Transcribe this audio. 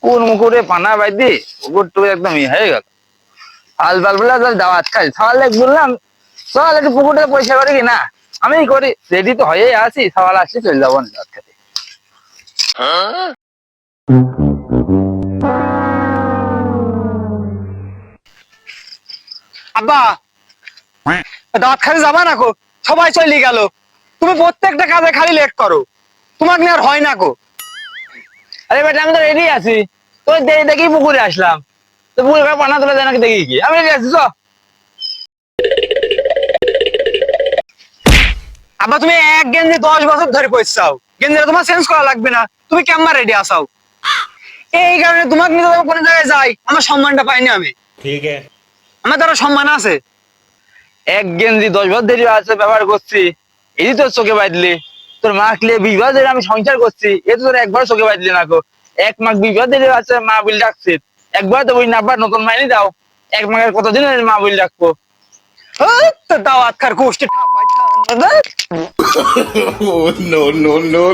কোন মুকুরে পানা বাইদি পুকুর টু একদম হয়ে গেল। আল বাল বলে দাওয়াত খাই সকালে বললাম চল একটু পুকুরটা পয়সা করি কি না, আমি করি রেডি তো হয়ে আছি, সকাল আসছি চলে যাবো দাওয়াত খাতে। আব্বা, দাঁত খালি যাবা না কো, সবাই চলে গেল, তুমি প্রত্যেকটা কাজে খালি লেট করো, তোমাকে নিয়ে আর হয় না কো। আরে বেটা আমি তো রেডি আছি, তো দেখি পুকুরে আসলাম, তো পুকুরে পানা তোলা যায় নাকি দেখি কি, আমি রেডি আছি চ। আব্বা তুমি এক গেঞ্জি 10 বছর ধরে পয়সাও, গেঞ্জিটা তোমার চেঞ্জ করা লাগবে না, তুমি কেমন রেডি আসাও। এই কারণে তোমাকে নিয়ে যখন কোনো জায়গায় যাই আমার সম্মানটা পাইনি আমি। ठीक है। আমার তো আরো সম্মান আছে। এক গেঞ্জি 10 বছর দেরি আছে ব্যবহার করছি, এই তোর চোখে বাঁধলি, তোর মাক লিয়ে 20 বছর ধরে আমি সংসার করছি, এ তো তোর একবার চোখে বাঁধলি না গো। এক মাস 20 বছর দেরি আছে মা বলে ডাকছি, একবার তো বই না, আবার নতুন মাইনি দাও, এক মাসের কতদিন মা বলে ডাকবো। দাওয়াত খার গোষ্ঠী No, no, no,